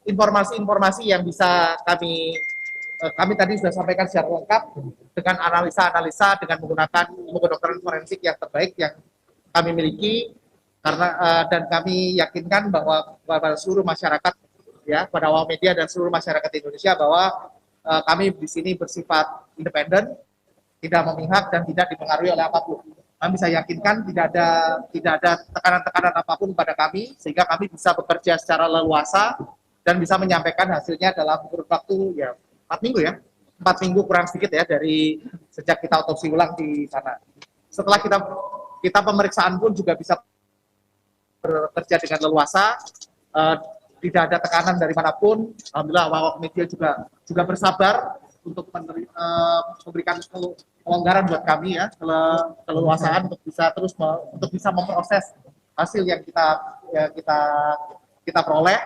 informasi-informasi yang bisa kami tadi sudah sampaikan secara lengkap dengan analisa-analisa dengan menggunakan ilmu kedokteran forensik yang terbaik yang kami miliki, karena dan kami yakinkan bahwa pada seluruh masyarakat, ya, pada awal media dan seluruh masyarakat Indonesia, bahwa kami di sini bersifat independen, tidak memihak dan tidak dipengaruhi oleh apapun. Kami bisa yakinkan tidak ada tekanan-tekanan apapun pada kami, sehingga kami bisa bekerja secara leluasa dan bisa menyampaikan hasilnya dalam kurun waktu ya 4 minggu ya, 4 minggu kurang sedikit ya dari sejak kita otopsi ulang di sana. Setelah kita pemeriksaan pun juga bisa bekerja dengan leluasa, tidak ada tekanan dari manapun. Alhamdulillah awak media juga bersabar untuk memberikan kelonggaran buat kami ya, keleluasaan untuk bisa memproses hasil yang kita peroleh.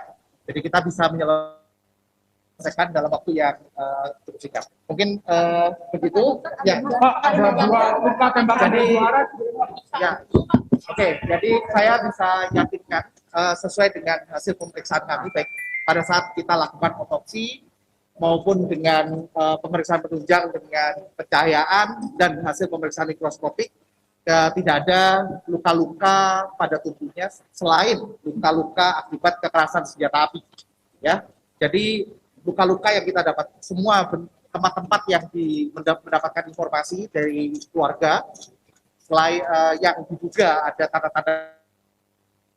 Jadi kita bisa menyelesaikan dalam waktu yang cukup singkat. Mungkin begitu. Ya. Pak, ada 2 luka tembakan dari arah. Ya. Oke, jadi saya bisa yakinkan sesuai dengan hasil pemeriksaan kami, baik pada saat kita lakukan otopsi maupun dengan pemeriksaan penunjang dengan pencahayaan dan hasil pemeriksaan mikroskopik, tidak ada luka-luka pada tubuhnya selain luka-luka akibat kekerasan senjata api. Ya, jadi luka-luka yang kita dapat semua tempat-tempat yang mendapatkan informasi dari keluarga, selain yang diduga ada tanda-tanda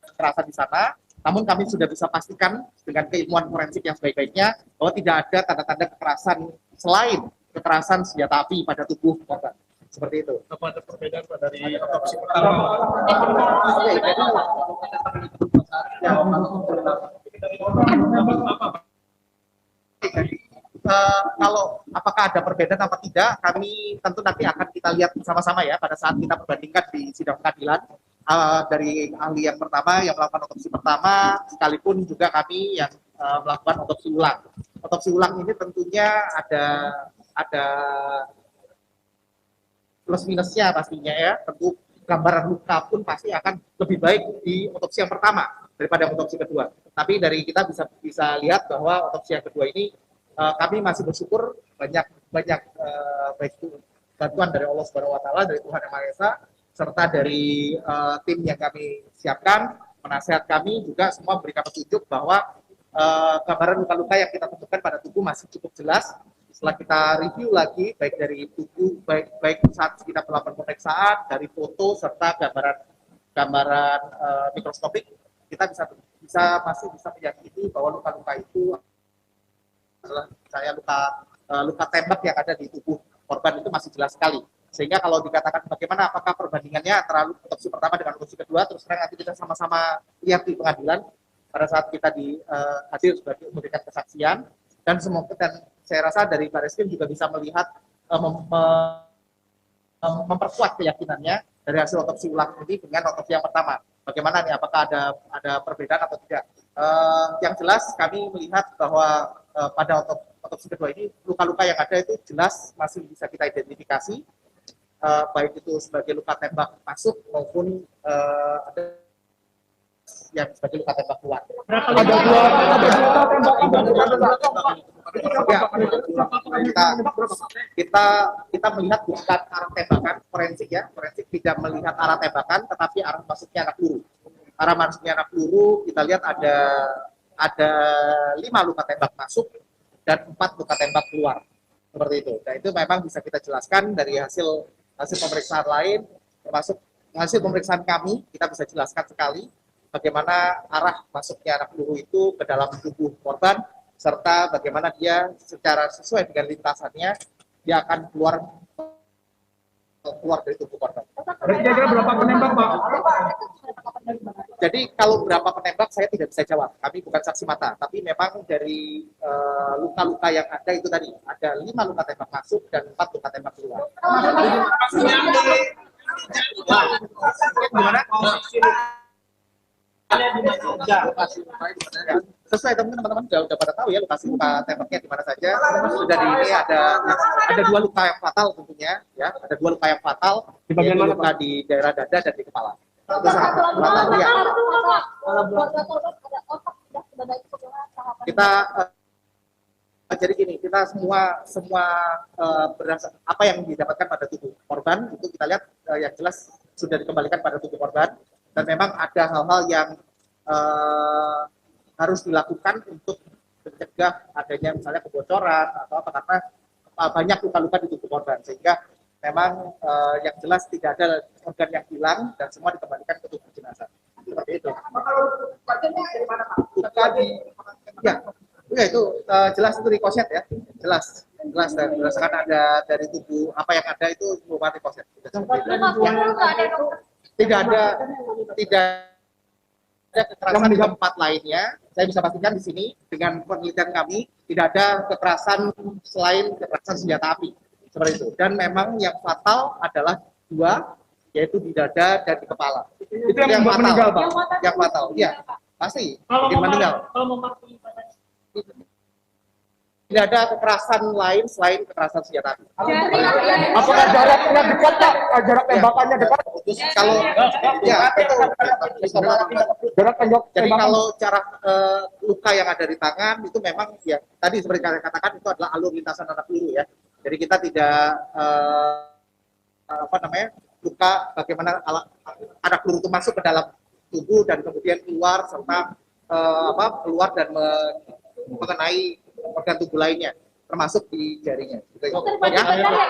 kekerasan di sana, namun kami sudah bisa pastikan dengan keilmuan forensik yang sebaik-baiknya bahwa tidak ada tanda-tanda kekerasan selain kekerasan senjata api pada tubuh korban. Seperti itu. Apa ada perbedaan Pak dari otopsi pertama? Kalau apakah ada perbedaan apa tidak, kami tentu nanti akan kita lihat bersama-sama ya pada saat kita perbandingkan di sidang pengadilan. Dari ahli yang pertama yang melakukan otopsi pertama, sekalipun juga kami yang melakukan otopsi ulang. Otopsi ulang ini tentunya ada plus minusnya pastinya ya. Tentu gambaran luka pun pasti akan lebih baik di otopsi yang pertama daripada otopsi kedua. Tapi dari kita bisa lihat bahwa otopsi yang kedua ini kami masih bersyukur banyak baik itu bantuan dari Allah Subhanahu Wa Taala, dari Tuhan Yang Maha Esa, serta dari tim yang kami siapkan, penasehat kami juga semua memberikan petunjuk bahwa gambaran luka-luka yang kita temukan pada tubuh masih cukup jelas. Setelah kita review lagi, baik dari tubuh, baik saat kita melakukan pemeriksaan, dari foto serta gambaran mikroskopik, kita masih bisa meyakini bahwa luka-luka itu adalah saya luka tembak yang ada di tubuh korban itu masih jelas sekali. Sehingga kalau dikatakan bagaimana apakah perbandingannya antara otopsi pertama dengan otopsi kedua, terus terang nanti kita sama-sama lihat di pengadilan pada saat kita hadir sebagai memberikan kesaksian, dan saya rasa dari Bareskrim juga bisa melihat memperkuat keyakinannya dari hasil otopsi ulang ini dengan otopsi yang pertama. Bagaimana nih, apakah ada perbedaan atau tidak? Yang jelas kami melihat bahwa pada otopsi kedua ini luka-luka yang ada itu jelas masih bisa kita identifikasi, baik itu sebagai luka tembak masuk maupun ada yang sebagai luka tembak keluar. Ada dua tembak. Kita melihat bukan arah tembakan, forensik tidak melihat arah tembakan, tetapi arah masuknya anak peluru. Arah masuknya anak peluru kita lihat ada 5 luka tembak masuk dan 4 luka tembak keluar, seperti itu. Nah, itu memang bisa kita jelaskan dari hasil pemeriksaan lain, termasuk hasil pemeriksaan kami, kita bisa jelaskan sekali bagaimana arah masuknya anak peluru itu ke dalam tubuh korban, serta bagaimana dia secara sesuai dengan lintasannya dia akan keluar dari tubuh korban. Kira-kira berapa penembak, Pak? Jadi kalau berapa penembak saya tidak bisa jawab. Kami bukan saksi mata, tapi memang dari luka-luka yang ada itu tadi ada 5 luka tembak masuk dan 4 luka tembak keluar. Gimana? Sesuai teman-teman udah pada tahu ya lokasi luka tembaknya di mana saja. Sudah di ini ada 2 luka yang fatal tentunya ya, ada 2 luka yang fatal di bagian mana, luka di daerah dada dan di kepala. Itu sangat fatal ya. kita jadi gini, kita semua berdasar apa yang didapatkan pada tubuh korban itu kita lihat yang jelas sudah dikembalikan pada tubuh korban, dan memang ada hal-hal yang harus dilakukan untuk mencegah adanya misalnya kebocoran atau apa, karena banyak luka-luka di tubuh korban, sehingga memang yang jelas tidak ada organ yang hilang dan semua dikembalikan ke tubuh jenazah. Seperti itu. Luka di ya itu jelas itu rikoset ya, jelas dan berdasarkan ada dari tubuh apa yang ada itu merupakan rikoset. Tidak ada kekerasan di tempat lainnya. Saya bisa pastikan di sini dengan penelitian kami tidak ada kekerasan selain kekerasan senjata api seperti itu. Dan memang yang fatal adalah dua, yaitu di dada dan di kepala. Itu yang fatal, meninggal, Pak? Yang fatal, iya pasti bikin meninggal. Tidak ada kekerasan lain selain kekerasan senjata api. Apakah jaraknya dekat, Pak? Jarak tembakannya dekat? Kalau ya itu Jarak tembak. jadi kalau jarak luka yang ada di tangan itu memang ya tadi seperti kalian katakan itu adalah alur lintasan anak peluru ya. Jadi kita tidak luka bagaimana anak peluru itu masuk ke dalam tubuh dan kemudian keluar serta keluar dan mengenai organ tubuh lainnya termasuk di jarinya. Gitu. Ya?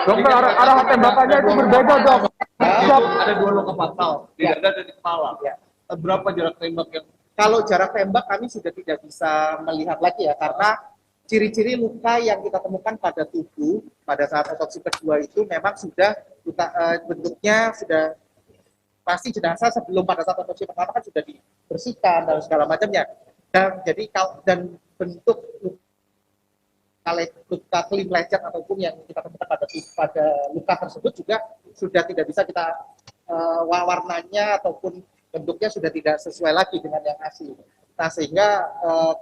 Dokter, arah tembakannya itu berbeda, Dok. Ada dua luka fatal di dada dan di kepala. Ya. Berapa jarak tembak yang? Kalau jarak tembak kami sudah tidak bisa melihat lagi ya, karena ciri-ciri luka yang kita temukan pada tubuh pada saat otopsi kedua itu memang sudah bentuknya sudah pasti jenazah sebelum pada saat otopsi pertama kan sudah dibersihkan dan segala macamnya. Dan jadi dan bentuk luka kelim lecet ataupun yang kita temukan pada luka tersebut juga sudah tidak bisa kita warnanya ataupun bentuknya sudah tidak sesuai lagi dengan yang asli. Nah sehingga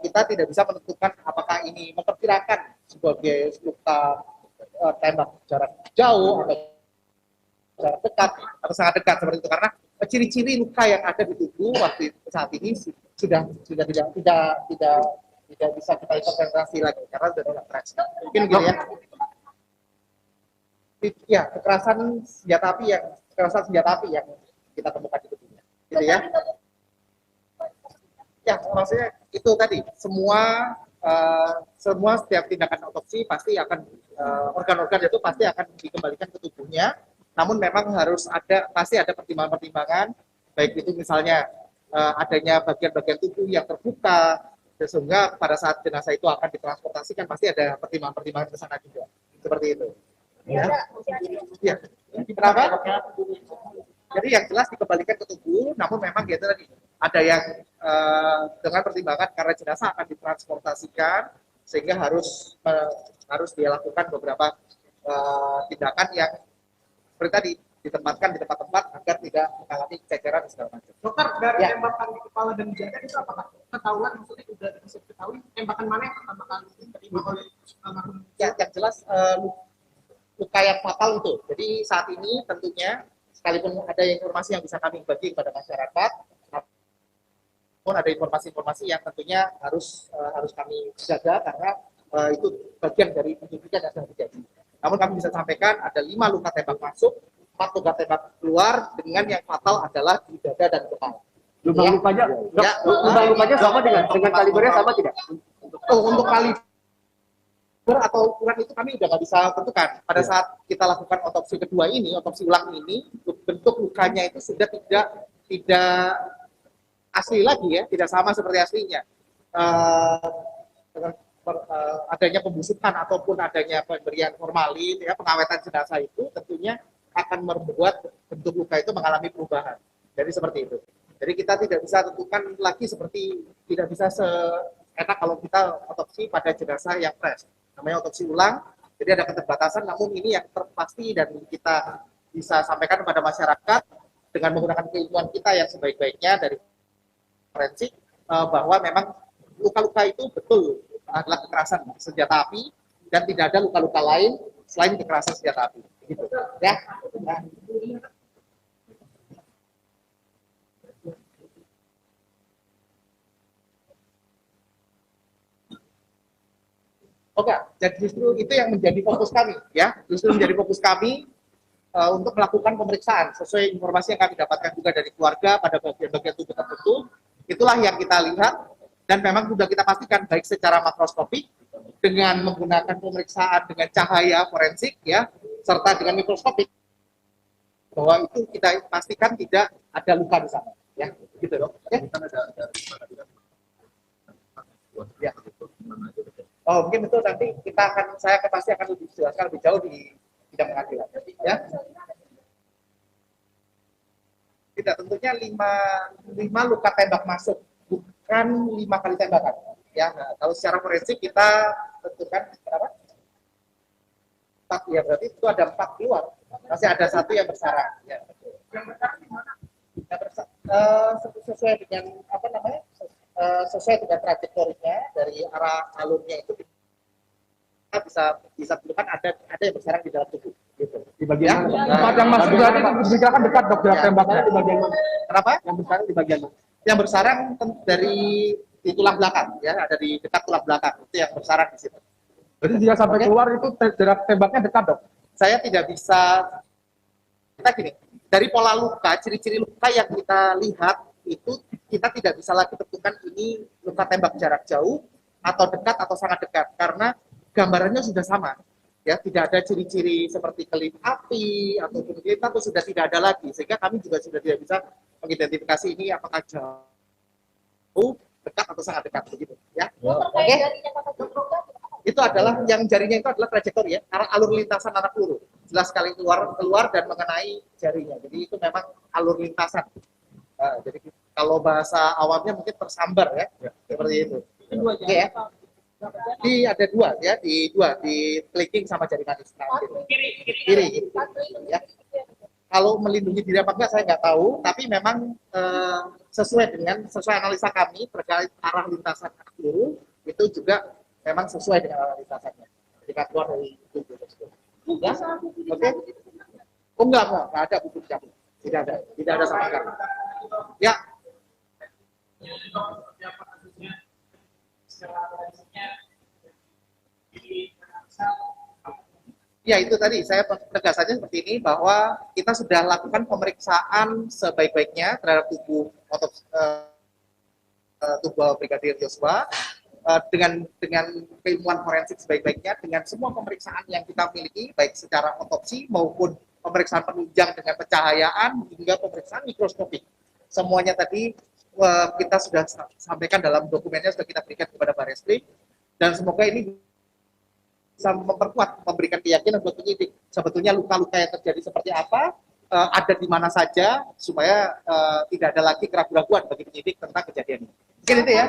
kita tidak bisa menentukan apakah ini memperkirakan sebagai luka tembak jarak jauh atau jarak dekat atau sangat dekat seperti itu, karena ciri-ciri luka yang ada di tubuh waktu saat ini sudah tidak bisa kita interpretasi lagi karena sudah tidak fresh. Mungkin gitu ya. Ya, kekerasan senjata api yang kita temukan di tubuhnya. Gitu ya. Ya, maksudnya itu tadi semua setiap tindakan otopsi pasti akan organ-organ itu pasti akan dikembalikan ke tubuhnya. Namun memang pasti ada pertimbangan-pertimbangan, baik itu misalnya adanya bagian-bagian tubuh yang terbuka, sehingga pada saat jenazah itu akan ditransportasikan pasti ada pertimbangan-pertimbangan ke sana juga. Seperti itu. Ya. Ya. Kenapa? Jadi yang jelas dikembalikan ke tubuh, namun memang ya tadi ada yang dengan pertimbangan karena jenazah akan ditransportasikan sehingga harus dilakukan beberapa tindakan yang seperti tadi ditempatkan di tempat-tempat agar tidak mengalami ceceran dan segala macam. Dokter, dari tembakan di kepala dan dada itu apakah ketahuan, maksudnya sudah bisa diketahui tembakan mana yang pertama kali diterima oleh almarhum? Ya, yang jelas luka yang fatal itu. Jadi saat ini tentunya sekalipun ada informasi yang bisa kami bagi kepada masyarakat, namun ada informasi-informasi yang tentunya harus kami jaga karena itu bagian dari penyelidikan yang sedang terjadi. Namun kami bisa sampaikan ada 5 luka tembak masuk, 4 luka tembak keluar, dengan yang fatal adalah di dada dan kepala. Lubang-lubangnya sama dengan kalibernya sama tidak? Untuk kaliber atau ukuran itu kami udah nggak bisa tentukan. Pada saat kita lakukan otopsi kedua ini, otopsi ulang ini, bentuk lukanya itu sudah tidak asli lagi ya, tidak sama seperti aslinya. Adanya pembusukan ataupun adanya pemberian formalin, ya, pengawetan jenazah itu tentunya akan membuat bentuk luka itu mengalami perubahan. Jadi seperti itu. Jadi kita tidak bisa tentukan lagi tidak bisa seenak kalau kita otopsi pada jenazah yang fresh. Namanya otopsi ulang, jadi ada keterbatasan, namun ini yang terpasti dan kita bisa sampaikan kepada masyarakat dengan menggunakan keilmuan kita yang sebaik-baiknya dari forensik, bahwa memang luka-luka itu betul adalah kekerasan senjata api dan tidak ada luka-luka lain selain kekerasan senjata api. Gitu. Ya. Nah. enggak, jadi justru itu yang menjadi fokus kami, ya. Justru menjadi fokus kami untuk melakukan pemeriksaan sesuai informasi yang kami dapatkan juga dari keluarga pada bagian-bagian tubuh tertentu. Itulah yang kita lihat dan memang sudah kita pastikan baik secara makroskopik dengan menggunakan pemeriksaan dengan cahaya forensik, ya, serta dengan mikroskopik bahwa itu kita pastikan tidak ada luka di sana, ya, gitu dong. Ya. Ya. Oh, mungkin itu nanti saya pasti akan lebih jelaskan lebih jauh di bidang pengadilan, ya. Tidak, tentunya 5 luka tembak masuk, bukan 5 kali tembakan. Ya, nah, kalau secara forensik kita tentukan berapa? 4, ya, berarti itu ada 4 keluar. Masih ada 1 yang bersarang. Ya. Yang bersarang di mana? Sesuai dengan apa namanya? Sesuai dengan trajektorinya dari arah alurnya itu kita bisa tentukan ada yang bersarang di dalam tubuh. Gitu. Di bagian Ya. mana? Tempat yang masuk berarti diperkirakan dekat dok jarak Ya. tembaknya di bagian mana? Kenapa? Yang bersarang di bagian mana? Yang bersarang dari di tulang belakang, ya, ada di dekat tulang belakang itu yang bersarang di situ. Jadi jika sampai keluar itu jarak tembaknya dekat dok. Saya tidak bisa, kita gini, dari pola luka, ciri-ciri luka yang kita lihat itu kita tidak bisa lagi tentukan ini luka tembak jarak jauh atau dekat atau sangat dekat karena gambarannya sudah sama, ya, tidak ada ciri-ciri seperti kelip api atau kelip atau sudah tidak ada lagi, sehingga kami juga sudah tidak bisa mengidentifikasi ini apakah jauh, dekat atau sangat dekat begitu, ya. Oke. Itu adalah yang jarinya itu adalah trajektori, ya, arah alur lintasan anak peluru. Jelas sekali keluar dan mengenai jarinya. Jadi itu memang alur lintasan. Jadi kalau bahasa awamnya mungkin tersambar, ya, seperti itu. Oke, ya. Ada 2, ya, di clicking sama jari manis. Nah, gitu. Kiri, ya. Kalau melindungi diri apa enggak saya nggak tahu, tapi memang sesuai analisa kami terkait arah lintasan anak peluru itu juga memang sesuai dengan arah lintasannya ketika keluar dari tubuh tersebut. Ya, oke? Oh, enggak ada buku dicabut, tidak ada sama sekali. Ya. Ya, itu tadi saya tegasannya seperti ini bahwa kita sudah lakukan pemeriksaan sebaik-baiknya terhadap tubuh Brigadir Yosua dengan keilmuan forensik sebaik-baiknya, dengan semua pemeriksaan yang kita miliki baik secara otopsi maupun pemeriksaan penunjang dengan pencahayaan hingga pemeriksaan mikroskopik. Semuanya tadi kita sudah sampaikan dalam dokumennya, sudah kita berikan kepada Barreskrim, dan semoga ini bisa memperkuat, memberikan keyakinan buat penyidik sebetulnya luka-luka yang terjadi seperti apa, ada di mana saja, supaya tidak ada lagi keraguan-keraguan bagi penyidik tentang kejadian ini. Mungkin itu, ya.